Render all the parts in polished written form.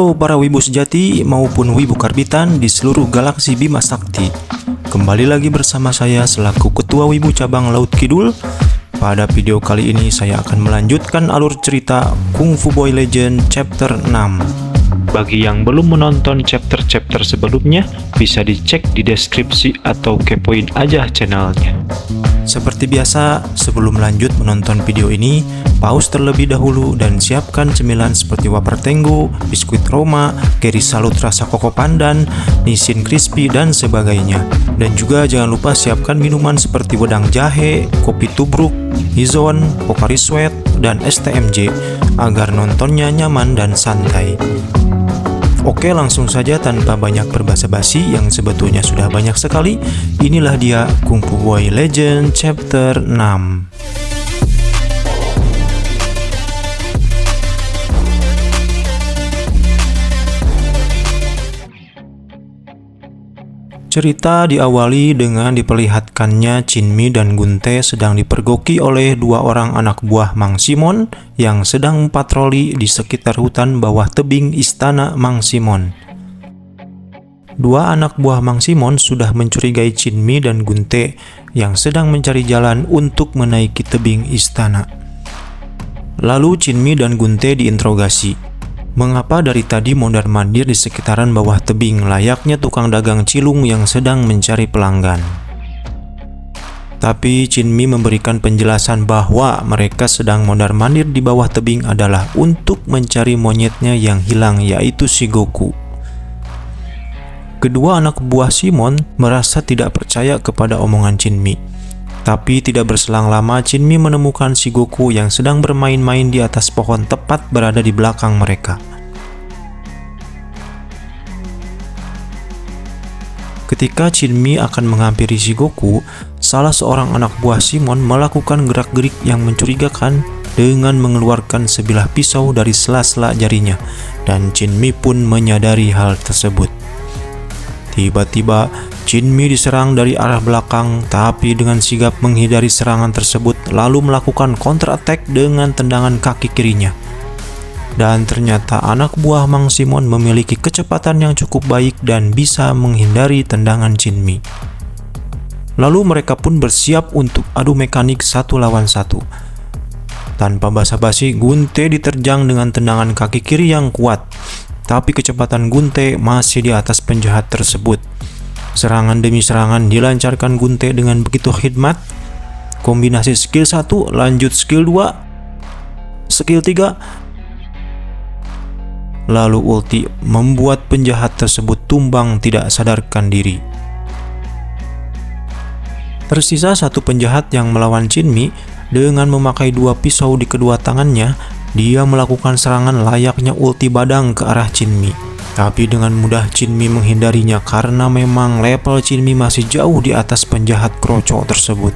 Halo para wibu sejati maupun wibu karbitan di seluruh galaksi Bima Sakti. Kembali lagi bersama saya selaku Ketua Wibu Cabang Laut Kidul. Pada video kali ini saya akan melanjutkan alur cerita Kung Fu Boy Legend chapter 6. Bagi yang belum menonton chapter-chapter sebelumnya, bisa dicek di deskripsi atau kepoin aja channelnya. Seperti biasa, sebelum lanjut menonton video ini, pause terlebih dahulu dan siapkan cemilan seperti wafer tenggo, biskuit Roma, keri salut rasa koko pandan, Nissin crispy, dan sebagainya. Dan juga jangan lupa siapkan minuman seperti wedang jahe, kopi tubruk, Hizon, Pocari Sweat, dan STMJ agar nontonnya nyaman dan santai. Oke, langsung saja tanpa banyak berbasa-basi yang sebetulnya sudah banyak sekali. Inilah dia Kung Fu Boy Legend chapter 6. Cerita diawali dengan diperlihatkannya Chin Mi dan Gun Tae sedang dipergoki oleh dua orang anak buah Mang Simon yang sedang patroli di sekitar hutan bawah tebing istana Mang Simon. Dua anak buah Mang Simon sudah mencurigai Chin Mi dan Gun Tae yang sedang mencari jalan untuk menaiki tebing istana. Lalu Chin Mi dan Gun Tae diinterogasi. Mengapa dari tadi mondar-mandir di sekitaran bawah tebing layaknya tukang dagang cilung yang sedang mencari pelanggan? Tapi Chin Mi memberikan penjelasan bahwa mereka sedang mondar-mandir di bawah tebing adalah untuk mencari monyetnya yang hilang, yaitu si Goku. Kedua anak buah Simon merasa tidak percaya kepada omongan Chin Mi. Tapi tidak berselang lama Chin Mi menemukan si Goku yang sedang bermain-main di atas pohon tepat berada di belakang mereka. Ketika Chin Mi akan menghampiri si Goku, salah seorang anak buah Simon melakukan gerak-gerik yang mencurigakan dengan mengeluarkan sebilah pisau dari sela-sela jarinya, dan Chin Mi pun menyadari hal tersebut. Tiba-tiba Chin Mi diserang dari arah belakang, tapi dengan sigap menghindari serangan tersebut lalu melakukan counter attack dengan tendangan kaki kirinya. Dan ternyata anak buah Mang Simon memiliki kecepatan yang cukup baik dan bisa menghindari tendangan Chin Mi. Lalu mereka pun bersiap untuk adu mekanik 1 lawan 1. Tanpa basa-basi, Gun Tae diterjang dengan tendangan kaki kiri yang kuat. Tapi kecepatan Gun Tae masih di atas penjahat tersebut. Serangan demi serangan dilancarkan Gun Tae dengan begitu khidmat. Kombinasi skill 1 lanjut skill 2, skill 3, lalu ulti membuat penjahat tersebut tumbang tidak sadarkan diri. Tersisa satu penjahat yang melawan Chin Mi dengan memakai 2 pisau di kedua tangannya. Dia melakukan serangan layaknya ulti badang ke arah Chin Mi. Tapi dengan mudah Chin Mi menghindarinya karena memang level Chin Mi masih jauh di atas penjahat kroco tersebut.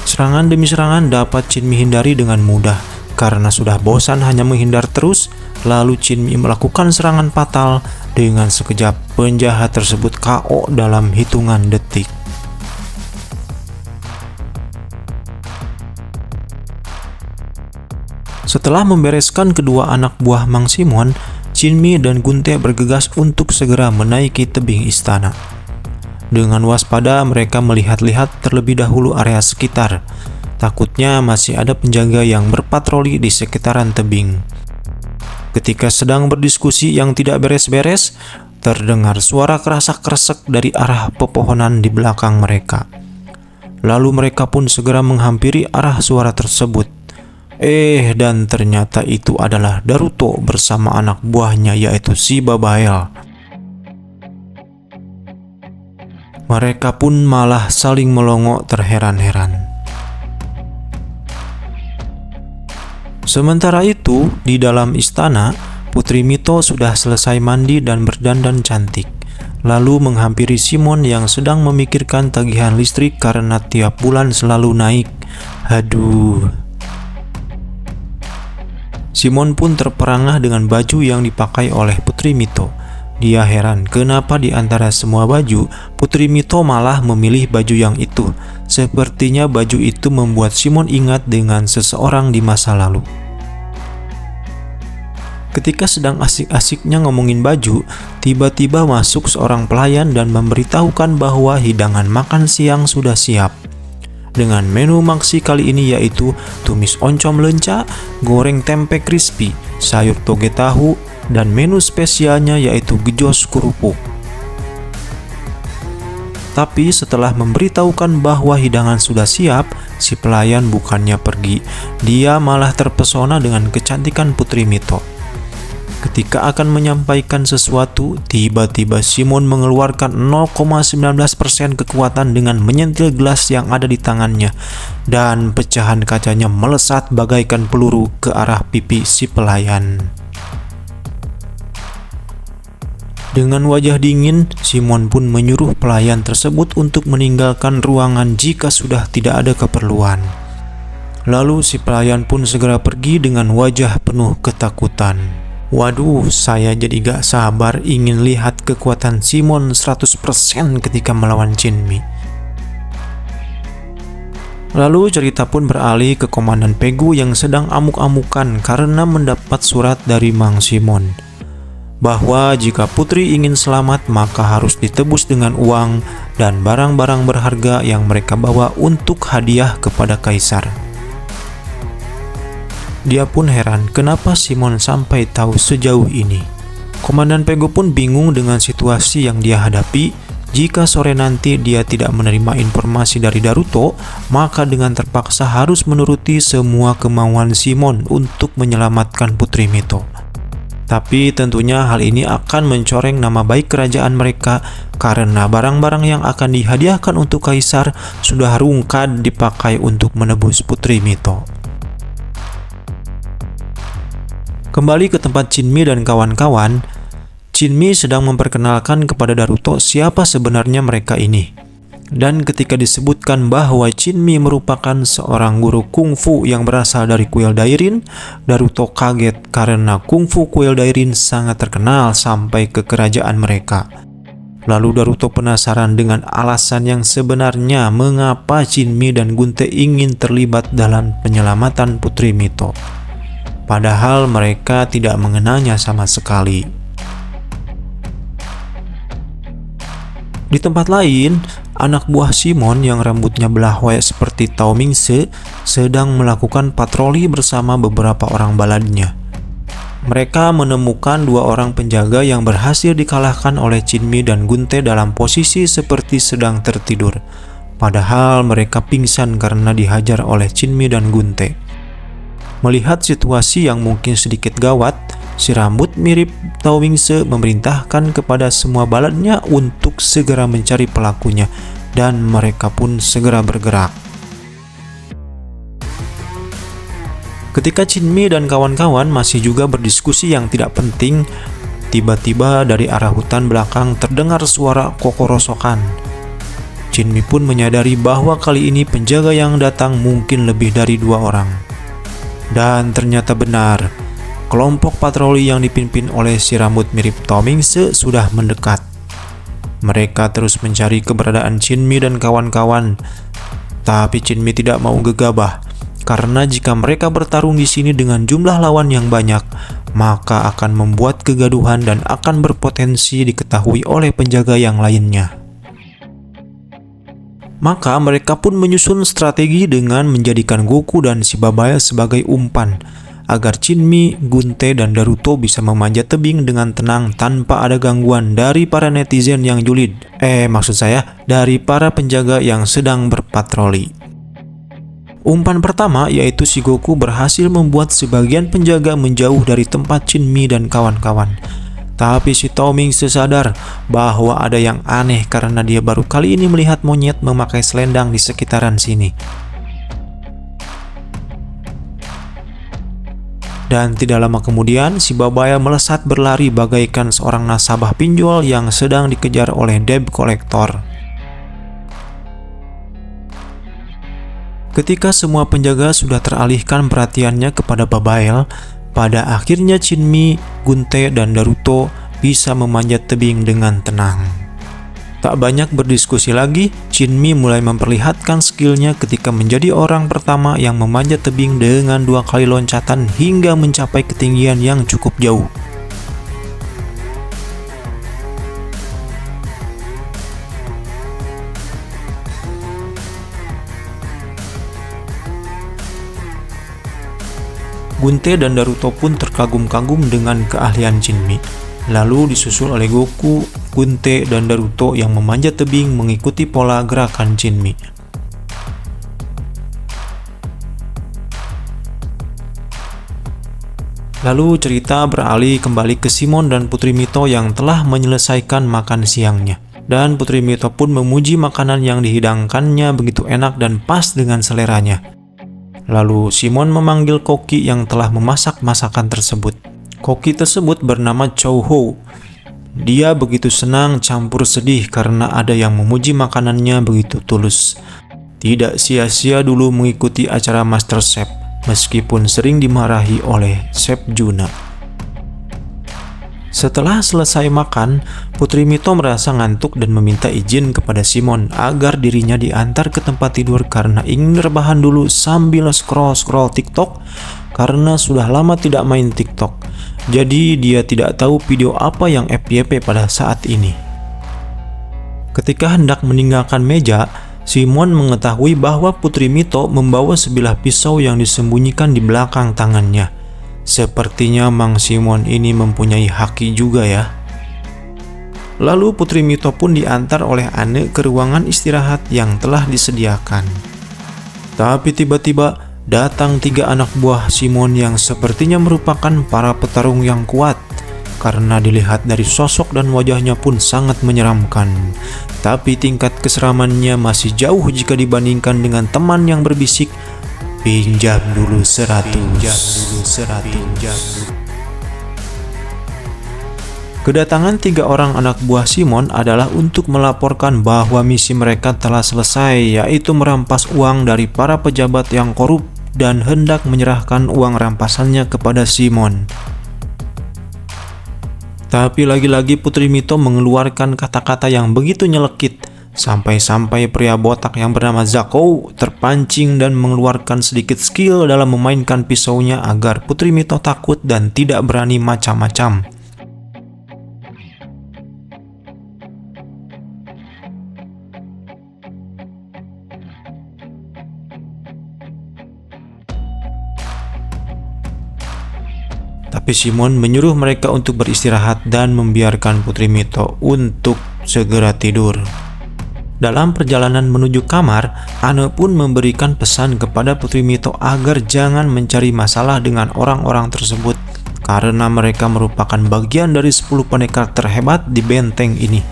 Serangan demi serangan dapat Chin Mi hindari dengan mudah. Karena sudah bosan hanya menghindar terus, lalu Chin Mi melakukan serangan fatal. Dengan sekejap penjahat tersebut KO dalam hitungan detik. Setelah membereskan kedua anak buah Mang Simon, Chin Mi dan Gun Tae bergegas untuk segera menaiki tebing istana. Dengan waspada mereka melihat-lihat terlebih dahulu area sekitar. Takutnya masih ada penjaga yang berpatroli di sekitaran tebing. Ketika sedang berdiskusi yang tidak beres-beres, terdengar suara kerasak-keresek dari arah pepohonan di belakang mereka. Lalu mereka pun segera menghampiri arah suara tersebut. Dan ternyata itu adalah Daruto bersama anak buahnya yaitu si Babael. Mereka pun malah saling melongo terheran-heran. Sementara itu, di dalam istana, Putri Mito sudah selesai mandi dan berdandan cantik. Lalu menghampiri Simon yang sedang memikirkan tagihan listrik karena tiap bulan selalu naik. Aduh. Simon pun terperangah dengan baju yang dipakai oleh Putri Mito. Dia heran kenapa di antara semua baju, Putri Mito malah memilih baju yang itu. Sepertinya baju itu membuat Simon ingat dengan seseorang di masa lalu. Ketika sedang asik-asiknya ngomongin baju, tiba-tiba masuk seorang pelayan dan memberitahukan bahwa hidangan makan siang sudah siap. Dengan menu maksi kali ini yaitu tumis oncom lenca, goreng tempe crispy, sayur toge tahu, dan menu spesialnya yaitu gejos kerupuk. Tapi setelah memberitahukan bahwa hidangan sudah siap, si pelayan bukannya pergi, dia malah terpesona dengan kecantikan Putri Mito. Ketika akan menyampaikan sesuatu, tiba-tiba Simon mengeluarkan 0,19% kekuatan dengan menyentil gelas yang ada di tangannya, dan pecahan kacanya melesat bagaikan peluru ke arah pipi si pelayan. Dengan wajah dingin, Simon pun menyuruh pelayan tersebut untuk meninggalkan ruangan jika sudah tidak ada keperluan. Lalu si pelayan pun segera pergi dengan wajah penuh ketakutan. Waduh, saya jadi gak sabar ingin lihat kekuatan Simon 100% ketika melawan Jinmi. Lalu cerita pun beralih ke Komandan Pegu yang sedang amuk-amukan karena mendapat surat dari Mang Simon bahwa jika putri ingin selamat maka harus ditebus dengan uang dan barang-barang berharga yang mereka bawa untuk hadiah kepada kaisar. Dia pun heran kenapa Simon sampai tahu sejauh ini. Komandan Pegu pun bingung dengan situasi yang dia hadapi. Jika sore nanti dia tidak menerima informasi dari Daruto, maka dengan terpaksa harus menuruti semua kemauan Simon untuk menyelamatkan Putri Mito. Tapi tentunya hal ini akan mencoreng nama baik kerajaan mereka karena barang-barang yang akan dihadiahkan untuk kaisar sudah rungkad dipakai untuk menebus Putri Mito. Kembali ke tempat Jinmi dan kawan-kawan, Jinmi sedang memperkenalkan kepada Daruto siapa sebenarnya mereka ini. Dan ketika disebutkan bahwa Jinmi merupakan seorang guru kungfu yang berasal dari kuil Dairin, Daruto kaget karena kungfu kuil Dairin sangat terkenal sampai ke kerajaan mereka. Lalu Daruto penasaran dengan alasan yang sebenarnya mengapa Jinmi dan Gunte ingin terlibat dalam penyelamatan Putri Mito. Padahal mereka tidak mengenalnya sama sekali. Di tempat lain, anak buah Simon yang rambutnya belahwe seperti Tao Mingse sedang melakukan patroli bersama beberapa orang baladnya. Mereka menemukan dua orang penjaga yang berhasil dikalahkan oleh Jinmi dan Gunte dalam posisi seperti sedang tertidur. Padahal mereka pingsan karena dihajar oleh Jinmi dan Gunte. Melihat situasi yang mungkin sedikit gawat, si rambut mirip Tao Mingse memerintahkan kepada semua baladnya untuk segera mencari pelakunya, dan mereka pun segera bergerak. Ketika Jinmi dan kawan-kawan masih juga berdiskusi yang tidak penting, tiba-tiba dari arah hutan belakang terdengar suara kokorosokan. Jinmi pun menyadari bahwa kali ini penjaga yang datang mungkin lebih dari 2 orang. Dan ternyata benar, kelompok patroli yang dipimpin oleh si rambut mirip Tao Mingse sudah mendekat. Mereka terus mencari keberadaan Jinmi dan kawan-kawan, tapi Jinmi tidak mau gegabah, karena jika mereka bertarung di sini dengan jumlah lawan yang banyak, maka akan membuat kegaduhan dan akan berpotensi diketahui oleh penjaga yang lainnya. Maka mereka pun menyusun strategi dengan menjadikan Goku dan si Babaya sebagai umpan, agar Jinmi, Gunte, dan Daruto bisa memanjat tebing dengan tenang tanpa ada gangguan dari para netizen yang julid. Maksud saya, dari para penjaga yang sedang berpatroli. Umpan pertama yaitu si Goku berhasil membuat sebagian penjaga menjauh dari tempat Jinmi dan kawan-kawan. Tapi si Tao Mingse sadar bahwa ada yang aneh karena dia baru kali ini melihat monyet memakai selendang di sekitaran sini. Dan tidak lama kemudian si Babaya melesat berlari bagaikan seorang nasabah pinjol yang sedang dikejar oleh debt collector. Ketika semua penjaga sudah teralihkan perhatiannya kepada Babael, pada akhirnya Jinmi, Gunte, dan Daruto bisa memanjat tebing dengan tenang. Tak banyak berdiskusi lagi, Chinmi mulai memperlihatkan skillnya ketika menjadi orang pertama yang memanjat tebing dengan 2 kali loncatan hingga mencapai ketinggian yang cukup jauh. Gunte dan Naruto pun terkagum-kagum dengan keahlian Chinmi. Lalu disusul oleh Goku, Gunte, dan Naruto yang memanjat tebing mengikuti pola gerakan Chinmi. Lalu cerita beralih kembali ke Shimon dan Putri Mito yang telah menyelesaikan makan siangnya. Dan Putri Mito pun memuji makanan yang dihidangkannya begitu enak dan pas dengan seleranya. Lalu Shimon memanggil koki yang telah memasak masakan tersebut. Koki tersebut bernama Chouho. Dia begitu senang campur sedih karena ada yang memuji makanannya begitu tulus. Tidak sia-sia dulu mengikuti acara MasterChef, meskipun sering dimarahi oleh Chef Juna. Setelah selesai makan, Putri Mito merasa ngantuk dan meminta izin kepada Shimon agar dirinya diantar ke tempat tidur karena ingin rebahan dulu sambil scroll-scroll TikTok karena sudah lama tidak main TikTok. Jadi dia tidak tahu video apa yang FYP pada saat ini. Ketika hendak meninggalkan meja, Shimon mengetahui bahwa Putri Mito membawa sebilah pisau yang disembunyikan di belakang tangannya. Sepertinya Mang Shimon ini mempunyai haki juga ya. Lalu Putri Mito pun diantar oleh Anne ke ruangan istirahat yang telah disediakan. Tapi tiba-tiba datang 3 anak buah Shimon yang sepertinya merupakan para petarung yang kuat. Karena dilihat dari sosok dan wajahnya pun sangat menyeramkan. Tapi tingkat keseramannya masih jauh jika dibandingkan dengan teman yang berbisik, "Pinjam dulu 100. Kedatangan 3 orang anak buah Shimon adalah untuk melaporkan bahwa misi mereka telah selesai, yaitu merampas uang dari para pejabat yang korup dan hendak menyerahkan uang rampasannya kepada Shimon. Tapi lagi-lagi Putri Mito mengeluarkan kata-kata yang begitu nyelekit, sampai-sampai pria botak yang bernama Zako terpancing dan mengeluarkan sedikit skill dalam memainkan pisaunya agar Putri Mito takut dan tidak berani macam-macam. Tapi Shimon menyuruh mereka untuk beristirahat dan membiarkan Putri Mito untuk segera tidur. Dalam perjalanan menuju kamar, Anne pun memberikan pesan kepada Putri Mito agar jangan mencari masalah dengan orang-orang tersebut karena mereka merupakan bagian dari 10 pendekar terhebat di benteng ini.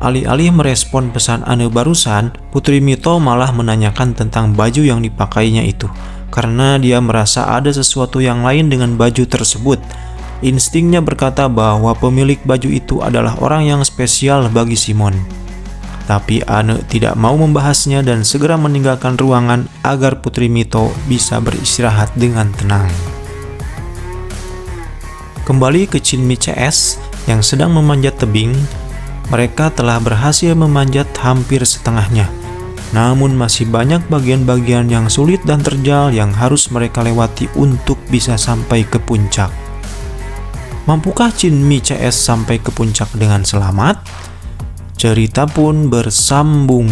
Alih-alih merespon pesan Anne barusan, Putri Mito malah menanyakan tentang baju yang dipakainya itu karena dia merasa ada sesuatu yang lain dengan baju tersebut. Instingnya berkata bahwa pemilik baju itu adalah orang yang spesial bagi Shimon. Tapi Anne tidak mau membahasnya dan segera meninggalkan ruangan agar Putri Mito bisa beristirahat dengan tenang. Kembali ke Chinmi CS yang sedang memanjat tebing, mereka telah berhasil memanjat hampir setengahnya. Namun masih banyak bagian-bagian yang sulit dan terjal yang harus mereka lewati untuk bisa sampai ke puncak. Mampukah Chinmi CS sampai ke puncak dengan selamat? Cerita pun bersambung.